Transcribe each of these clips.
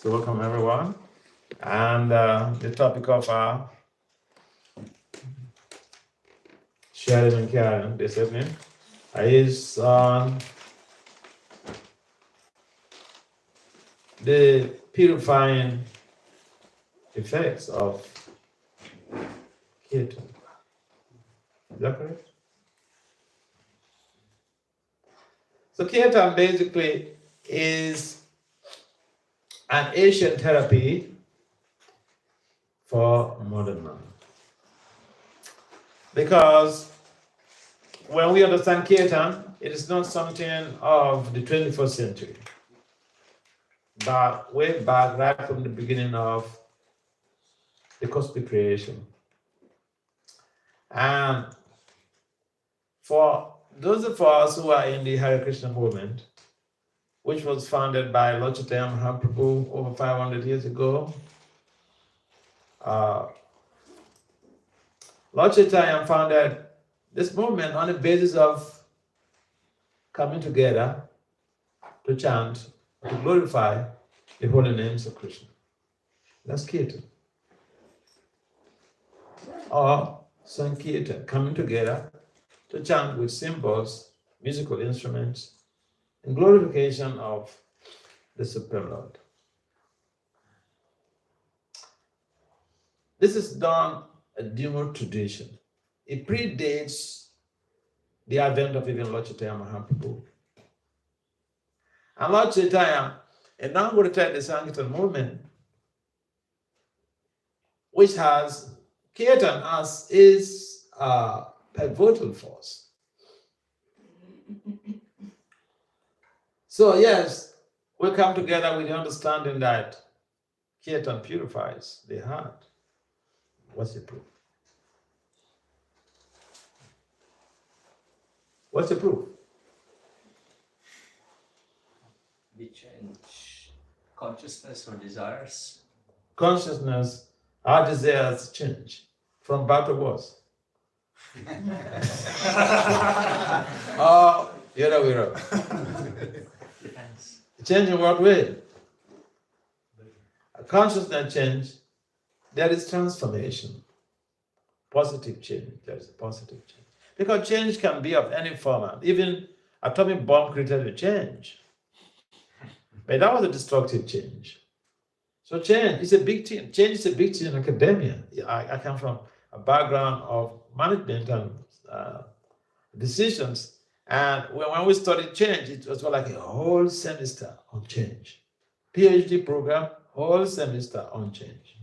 So welcome everyone. And the topic of our sharing and caring this evening is on the purifying effects of Kirtan. Is that correct? So Kirtan basically is an Asian therapy for modern man. Because when we understand Kirtan, it is not something of the 21st century, but way back, right from the beginning of the cosmic creation. And for those of us who are in the Hare Krishna movement, which was founded by Lord Chaitanya Mahaprabhu over 500 years ago, Lord Chaitanya founded this movement on the basis of coming together to chant, to glorify the holy names of Krishna. That's Kirtan. Or Sankirtan, coming together to chant with symbols, musical instruments, in glorification of the Supreme Lord. This is done a Dharma tradition. It predates the advent of even Lord Chaitanya Mahaprabhu. And Lord Chaitanya, inaugurated the Sankirtan movement, which has Kirtan as is a pivotal force. So yes, we come together with the understanding that Kirtan purifies the heart. What's the proof? What's the proof? We change consciousness or desires. Consciousness, our desires change from bad to worse. Oh, you're aware of. Depends. Change in what way? A consciousness change, there is transformation. Positive change, there is a positive change. Because change can be of any format. Even atomic bomb created a change. But that was a destructive change. So change is a big thing. Change is a big thing in academia. I come from a background of management and decisions. And when we studied change, it was like a whole semester on change. PhD program, whole semester on change.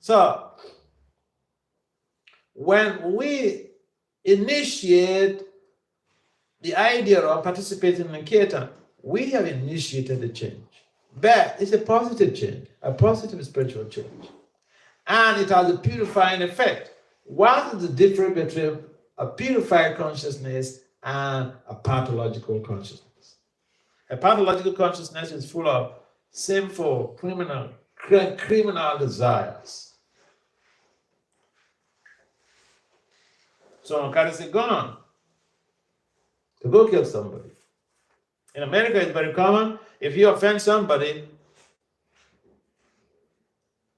So, when we initiate the idea of participating in Kirtan, we have initiated the change. But it's a positive change, a positive spiritual change. And it has a purifying effect. What is the difference between a purified consciousness and a pathological consciousness? A pathological consciousness is full of sinful, criminal desires. So carries a gun to go kill somebody. In America, it's very common. If you offend somebody,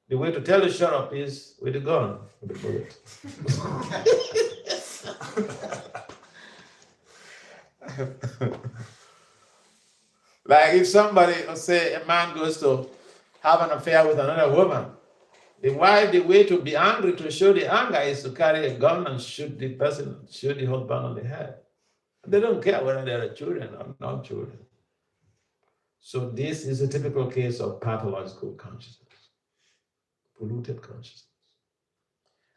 the way to tell you shut up is with a gun, with a bullet. Like if somebody, say a man goes to have an affair with another woman, the way to be angry, to show the anger, is to carry a gun and shoot the husband on the head. They don't care whether they are children or not children. So this is a typical case of pathological consciousness, polluted consciousness.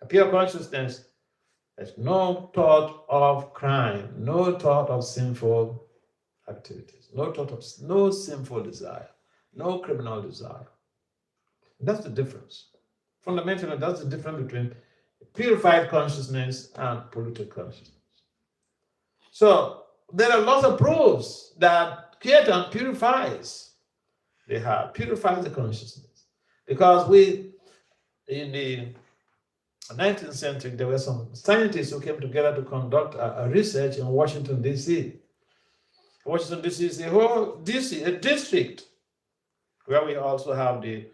A pure consciousness has no thought of crime, no thought of sinful activities, no sinful desire, no criminal desire. That's the difference. Fundamentally, that's the difference between purified consciousness and polluted consciousness. So there are lots of proofs that Kirtan purifies the heart, purifies the consciousness. Because in the 19th century, there were some scientists who came together to conduct a research in Washington, D.C. Washington, D.C. is a whole a district where we also have the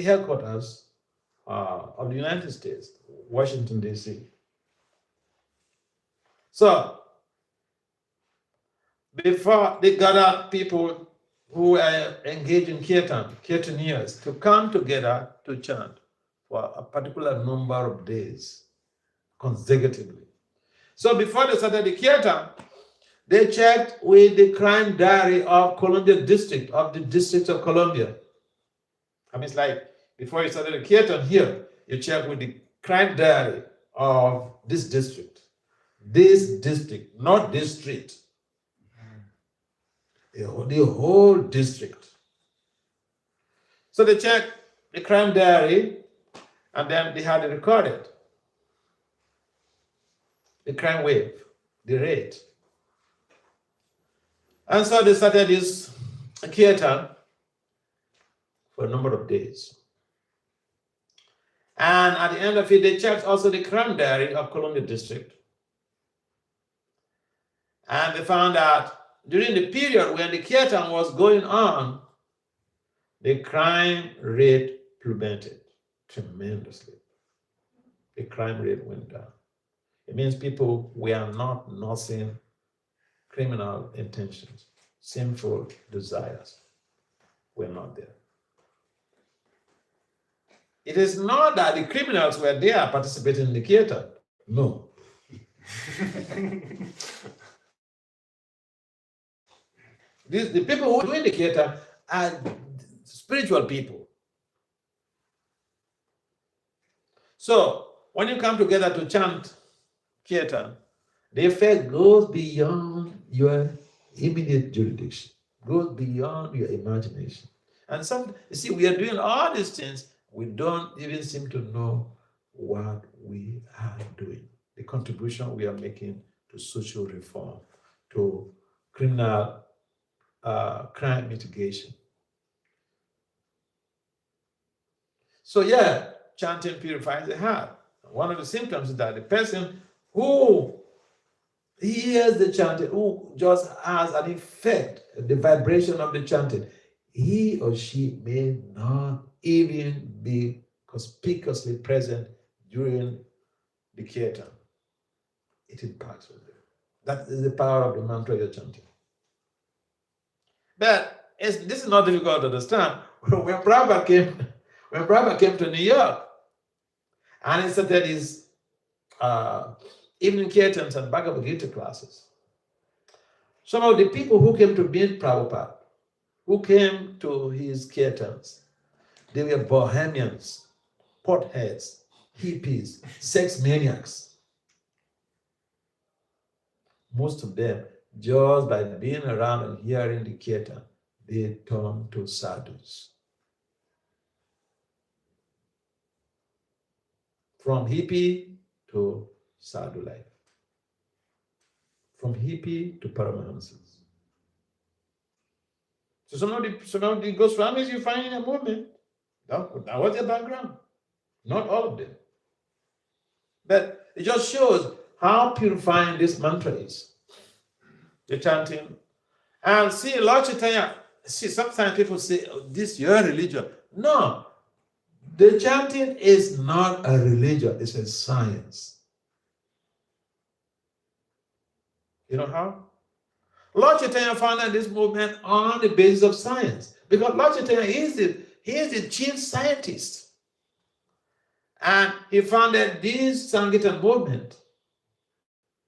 headquarters of the United States, Washington, D.C. So, before they gathered people who were engaged in Kirtanians, to come together to chant for a particular number of days consecutively. So before they started the Kirtan, they checked with the crime diary of Columbia District, of the District of Columbia. I mean, it's like before you started the Kirtan here, you check with the crime diary of this district. This district, not this street. The whole district. So they checked the crime diary and then they had it recorded. The crime wave, the rate. And so they started this Kirtan for a number of days. And at the end of it, they checked also the crime diary of Columbia District. And they found that during the period when the Kirtan was going on, the crime rate plummeted tremendously. The crime rate went down. It means people were not nursing criminal intentions, sinful desires were not there. It is not that the criminals were there participating in the Kirtan. No. The people who are doing the Kirtan are spiritual people. So when you come together to chant Kirtan, the effect goes beyond your immediate jurisdiction, goes beyond your imagination. And you see, we are doing all these things, we don't even seem to know what we are doing, the contribution we are making to social reform, to criminal crime mitigation. So yeah, chanting purifies the heart. One of the symptoms is that the person who hears the chanting, who just has an effect, the vibration of the chanting, he or she may not even be conspicuously present during the Kirtan. It impacts with them. That is the power of the mantra you're chanting. But this is not difficult to understand. When Prabhupada came to New York, and he started his evening Kirtans and Bhagavad Gita classes, some of the people who came to meet Prabhupada, who came to his Kirtans, they were bohemians, potheads, hippies, sex maniacs. Most of them, just by being around and hearing the Kirtan, they turn to sadhus. From hippie to sadhu life. From hippie to paramahamsas. So some of the Goswamis you find in a movement, that was their background. Not all of them. But it just shows how purifying this mantra is. The chanting. And see, Lord Chaitanya, sometimes people say, oh, this is your religion. No. The chanting is not a religion, it's a science. You know how? Lord Chaitanya founded this movement on the basis of science. Because Lord Chaitanya is the chief scientist. And he founded this Sankirtan movement,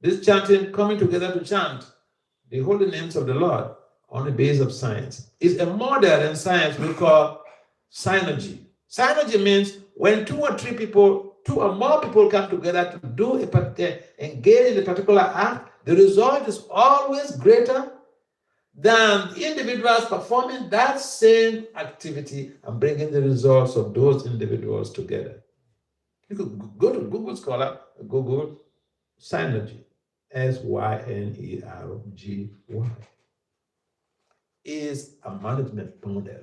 this chanting, coming together to chant the holy names of the Lord on the basis of science. It's a model in science we call synergy. Synergy means when two or more people come together to engage in a particular act, the result is always greater than individuals performing that same activity and bringing the results of those individuals together. You could go to Google Scholar, Google synergy, Synergy, is a management model.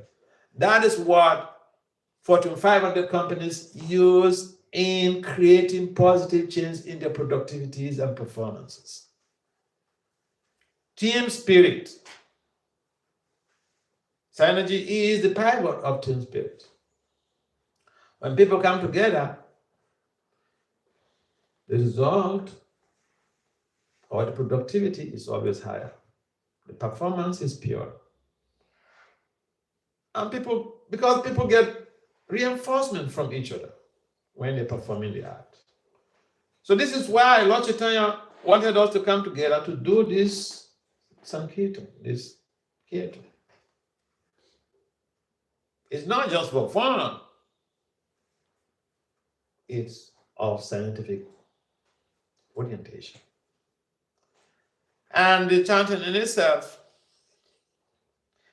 That is what Fortune 500 companies use in creating positive change in their productivities and performances. Team spirit. Synergy is the pivot of team spirit. When people come together, the result or the productivity is always higher. The performance is pure. And because people get reinforcement from each other when they perform in the art. So this is why Lord Chaitanya wanted us to come together to do this Sankirtan, this Kirtan. It's not just for fun. It's of scientific orientation. And the chanting in itself,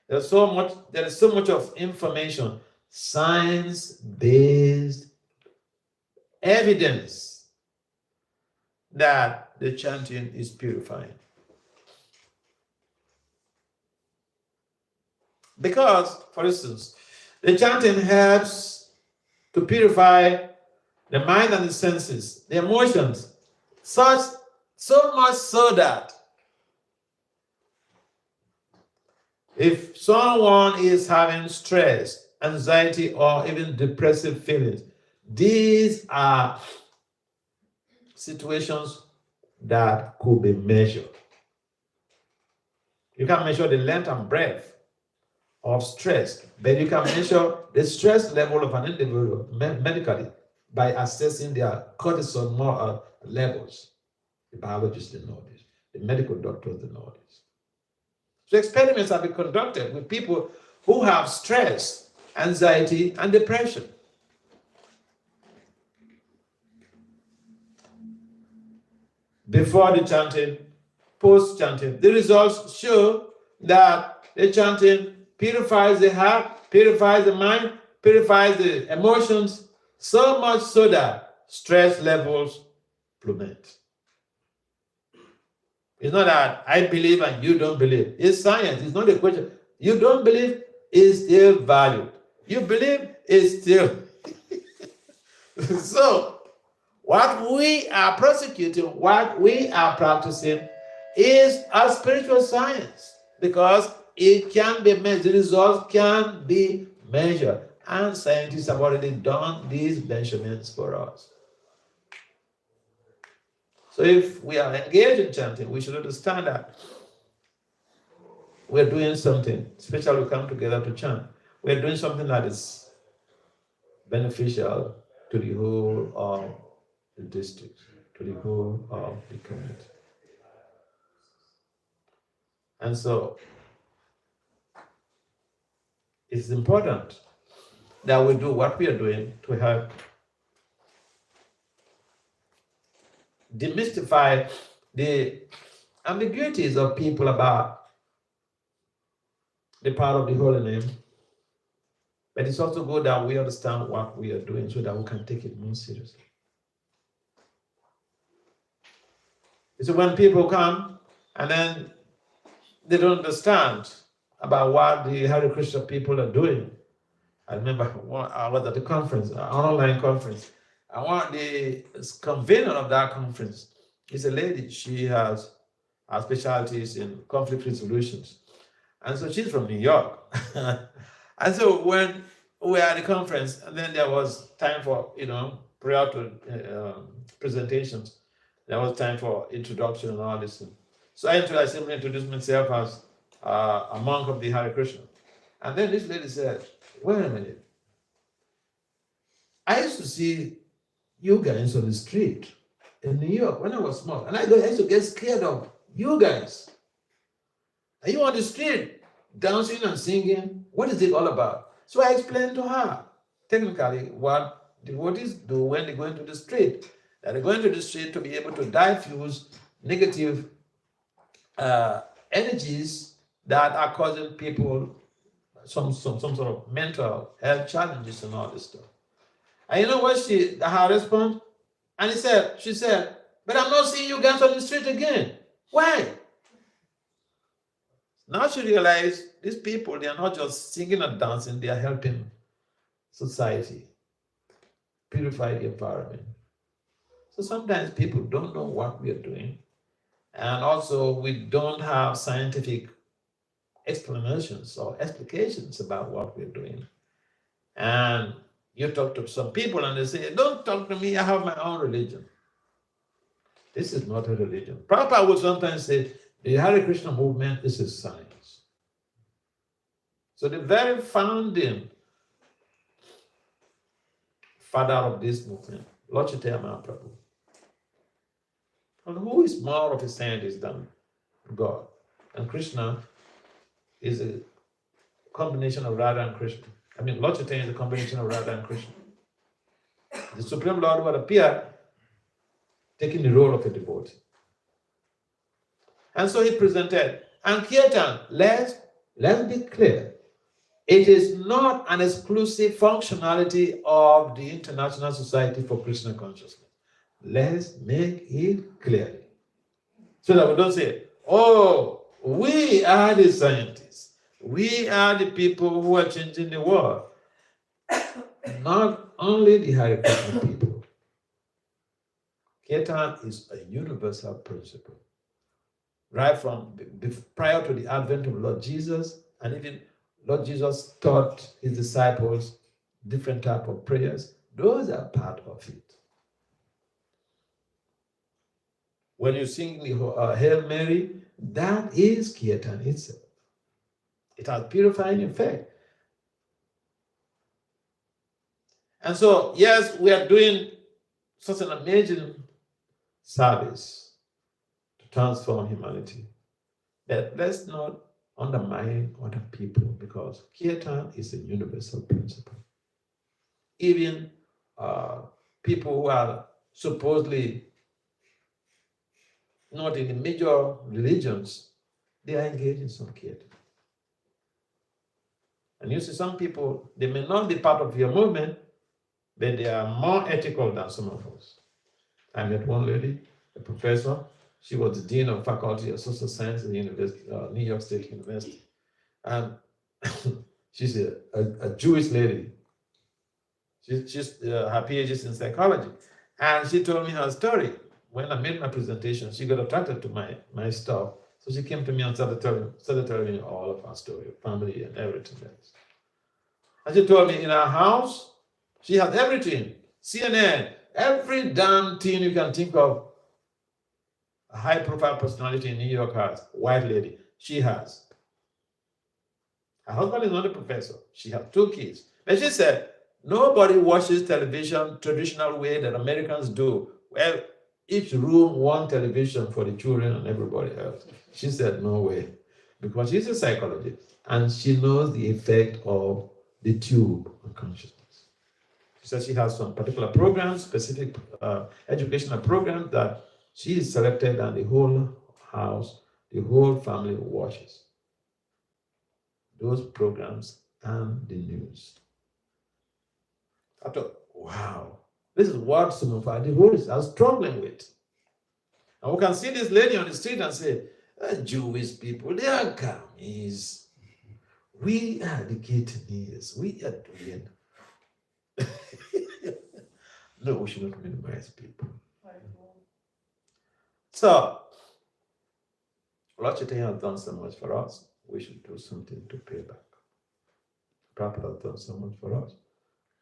there is so much of information, science-based evidence that the chanting is purifying. Because, for instance, the chanting helps to purify the mind and the senses, the emotions, so much so that if someone is having stress, anxiety, or even depressive feelings, these are situations that could be measured. You can measure the length and breadth of stress, but you can measure the stress level of an individual medically by assessing their cortisol levels. The biologists, they know this. The medical doctors, they know this. So experiments have been conducted with people who have stress, anxiety, and depression. Before the chanting, post-chanting, the results show that the chanting purifies the heart, purifies the mind, purifies the emotions, so much so that stress levels plummet. It's not that I believe and you don't believe. It's science. It's not a question. You don't believe is still valued. You believe is still. So, what we are prosecuting, what we are practicing is a spiritual science because it can be measured. The results can be measured. And scientists have already done these measurements for us. So if we are engaged in chanting, we should understand that we're doing something, especially we come together to chant. We're doing something that is beneficial to the whole of the district, to the whole of the community. And so it's important that we do what we are doing to help demystify the ambiguities of people about the power of the holy name. But it's also good that we understand what we are doing so that we can take it more seriously. So when people come and then they don't understand about what the Hare Krishna people are doing. I remember I was at the conference, an online conference. The convener of that conference is a lady. She has her specialties in conflict resolutions. And so she's from New York. And so when we were at the conference, and then there was time for, prior to presentations, there was time for introduction and all this. So I simply introduced myself as a monk of the Hare Krishna. And then this lady said, wait a minute. I used to see you guys on the street in New York when I was small. And I used to get scared of you guys. Are you on the street dancing and singing? What is it all about? So I explained to her, technically, what devotees do when they go into the street. That they're going to the street to be able to diffuse negative energies that are causing people some sort of mental health challenges and all this stuff. And you know what her response? And she said, but I'm not seeing you guys on the street again. Why? Now she realized these people, they are not just singing and dancing, they are helping society purify the environment. So sometimes people don't know what we are doing. And also we don't have scientific explanations or explications about what we're doing. And you talk to some people and they say, don't talk to me, I have my own religion. This is not a religion. Prabhupada would sometimes say, the Hare Krishna movement is a science. So the very founding father of this movement, Lord Chaitanya Mahaprabhu, and who is more of a scientist than God? And Krishna is a combination of Radha and Krishna. I mean, Lord Chaitanya is a combination of Radha and Krishna. The Supreme Lord would appear taking the role of a devotee. And so he presented. And Kirtan, let's be clear. It is not an exclusive functionality of the International Society for Krishna Consciousness. Let's make it clear. So that we don't say, oh, we are the scientists. We are the people who are changing the world. Not only the Hare Krishna people. Kirtan is a universal principle. Right from prior to the advent of Lord Jesus, and even Lord Jesus taught his disciples different type of prayers. Those are part of it. When you sing the Hail Mary, that is Kirtan itself. It has purifying effect. And so, yes, we are doing such an amazing service to transform humanity. But let's not undermine other people, because Kirtan is a universal principle. Even people who are supposedly not in the major religions, they are engaged in some Kirtan. And you see some people, they may not be part of your movement, but they are more ethical than some of us. I met one lady, a professor. She was the dean of faculty of social science at the University, New York State University. And she's a Jewish lady. She's her PhD is in psychology. And she told me her story. When I made my presentation, she got attracted to my stuff. So she came to me and started telling me all of her story, family and everything else. And she told me in her house, she has everything. CNN, every damn thing you can think of. A high-profile personality in New York has, white lady, she has. Her husband is not a professor. She has 2 kids. But she said, nobody watches television traditional way that Americans do. Well, each room, one television for the children and everybody else. She said, no way. Because she's a psychologist and she knows the effect of the tube on consciousness. She said she has some particular programs, specific educational programs that she is selected and the whole house, the whole family watches those programs and the news. I thought, wow, this is what some of our devotees are struggling with. And we can see this lady on the street and say, Jewish people, they are commies. We are the Kirtanis. We are doing. No, we should not minimize people. So, Lord Chaitanya has done so much for us. We should do something to pay back. Prabhupada has done so much for us.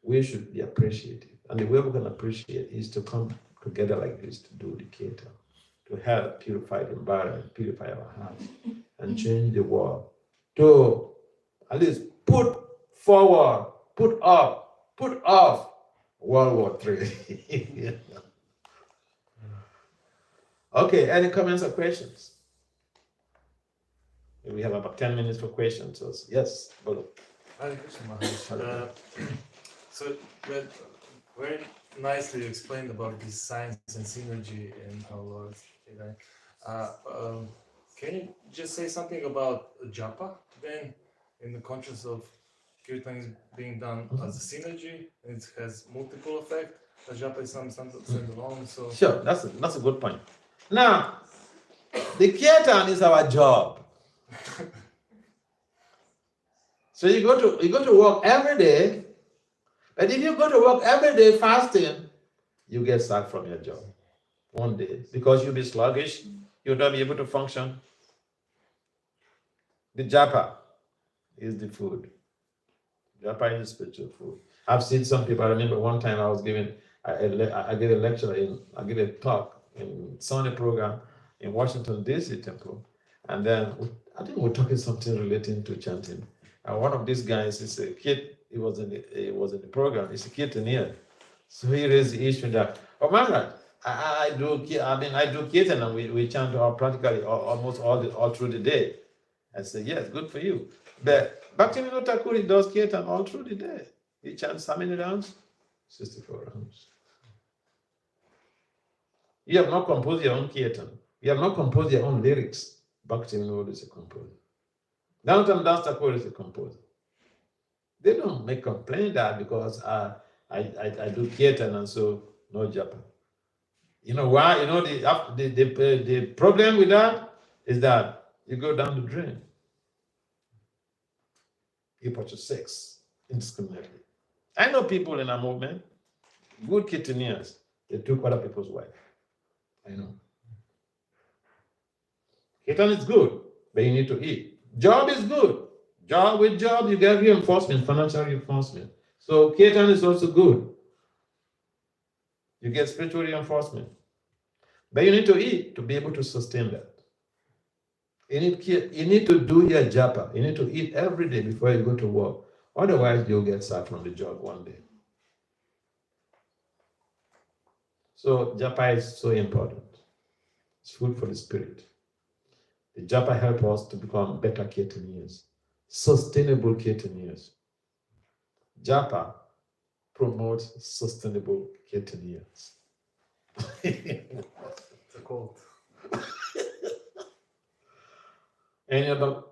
We should be appreciative. And the way we can appreciate is to come together like this to do the Kirtan, to help purify the environment, purify our hearts, and change the world. To at least put off World War III. Okay, any comments or questions? We have about 10 minutes for questions. So, yes, Bolo. So, very nicely explained about this science and synergy in our Lord. Can you just say something about japa then, in the conscience of Kirtan is being done as a synergy, and it has multiple effect. The japa is something standalone. So sure, that's a good point. Now, the Kirtan is our job. So you go to work every day, but if you go to work every day fasting, you get sacked from your job one day because you'll be sluggish, you'll not be able to function. The japa. is the food. Japa is spiritual food. I've seen some people. I remember one time I was giving, I gave a lecture I gave a talk in Sunday program in Washington D.C. temple, and then I think we're talking something relating to chanting. And one of these guys is a kid. He was in the program. He's a Kirtan. So he raised the issue that, oh my God, I do Kirtan, and we chant practically almost all through the day. I said, yes, good for you. But Bhakti Thakur does Kirtan all through the day. He chants how many rounds? 64 rounds. You have not composed your own Kirtan. You have not composed your own lyrics. Bhakti is a composer. Downtown Das Thakur is a composer. They don't make complaint that because I do Kirtan and so no japa. You know why? You know the problem with that is that you go down the drain. You purchase sex indiscriminately. I know people in our movement, good Kirtanians, they took other people's wife. I know. Kirtan is good, but you need to eat. Job is good. With job, you get reinforcement, financial reinforcement. So Kirtan is also good. You get spiritual reinforcement. But you need to eat to be able to sustain that. You need to do your japa. You need to eat every day before you go to work. Otherwise, you'll get sacked from the job one day. So japa is so important. It's food for the spirit. The japa helps us to become better Kirtanians, sustainable Kirtanians. Japa promotes sustainable Kirtanians. It's a quote. Any other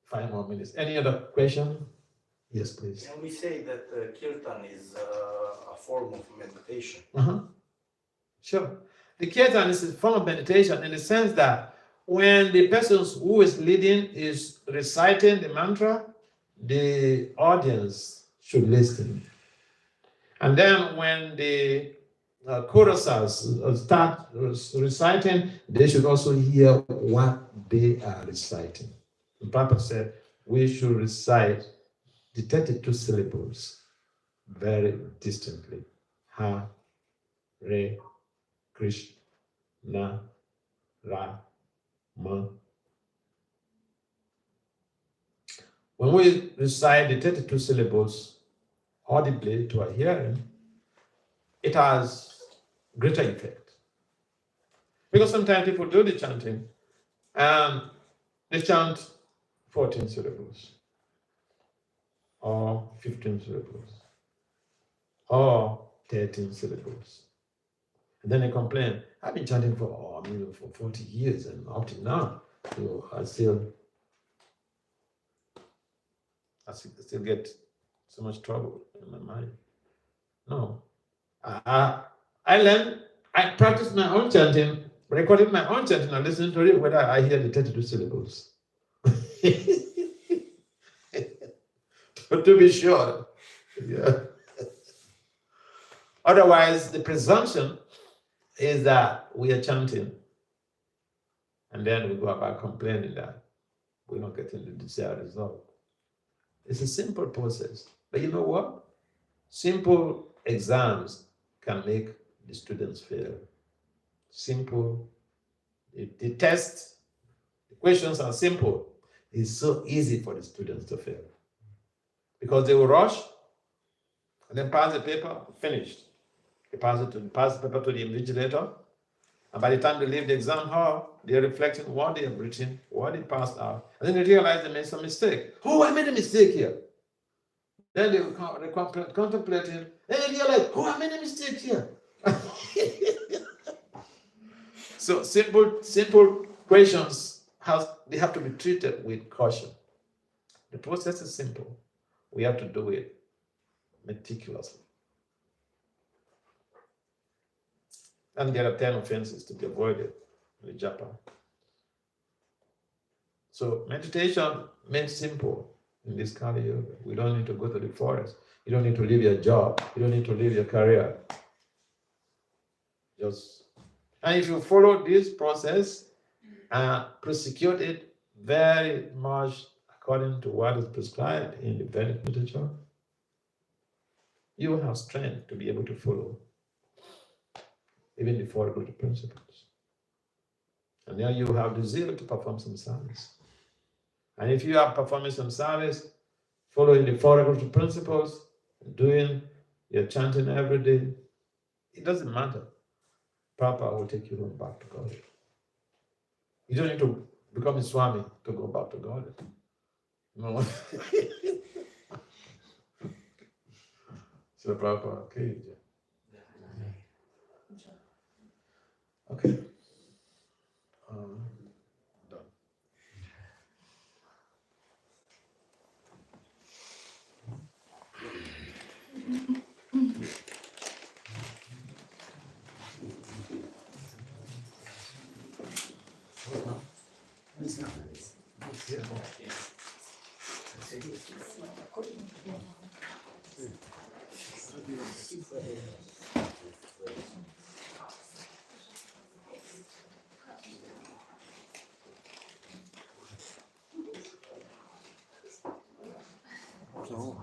5 more minutes? Any other question? Yes, please. Can we say that Kirtan is a form of meditation? Sure. The Kirtan is a form of meditation in the sense that when the person who is leading is reciting the mantra, the audience should listen. And then when the chorusers start reciting, they should also hear what they are reciting. The Prabhupada said we should recite the 32 syllables very distinctly. Ha, Re, Krishna, Ra, Ma. When we recite the 32 syllables audibly to our hearing, it has greater effect. Because sometimes people do the chanting and they chant 14 syllables or 15 syllables or 13 syllables. And then they complain, I've been chanting for 40 years and up to now, I still get so much trouble in my mind. No. I practice my own chanting, recording my own chanting and listening to it whether I hear the 32 syllables. But to be sure. Yeah. Otherwise, the presumption is that we are chanting and then we go about complaining that we're not getting the desired result. It's a simple process. But you know what? Simple exams can make the students fail. Simple. The test, the questions are simple. It's so easy for the students to fail. Because they will rush and then pass the paper, finished. They pass the paper to the invigilator. And by the time they leave the exam hall, they're reflecting what they have written, what they passed out. And then they realize they made some mistake. Oh, I made a mistake here. Then they contemplate it. Then they realize, oh, I made a mistake here. So simple questions, they have to be treated with caution. The process is simple. We have to do it meticulously. And there are 10 offenses to be avoided in the japa. So meditation made simple in this Kali Yoga. We don't need to go to the forest. You don't need to leave your job. You don't need to leave your career. And if you follow this process and prosecute it very much according to what is prescribed in the Vedic literature, you will have strength to be able to follow even the four good principles. And then you have the zeal to perform some service. And if you are performing some service, following the four good principles, doing your chanting every day, it doesn't matter. Prabhupada will take you home back to God. You don't need to become a Swami to go back to God. No. So Prabhupada, okay. Okay. Done. So,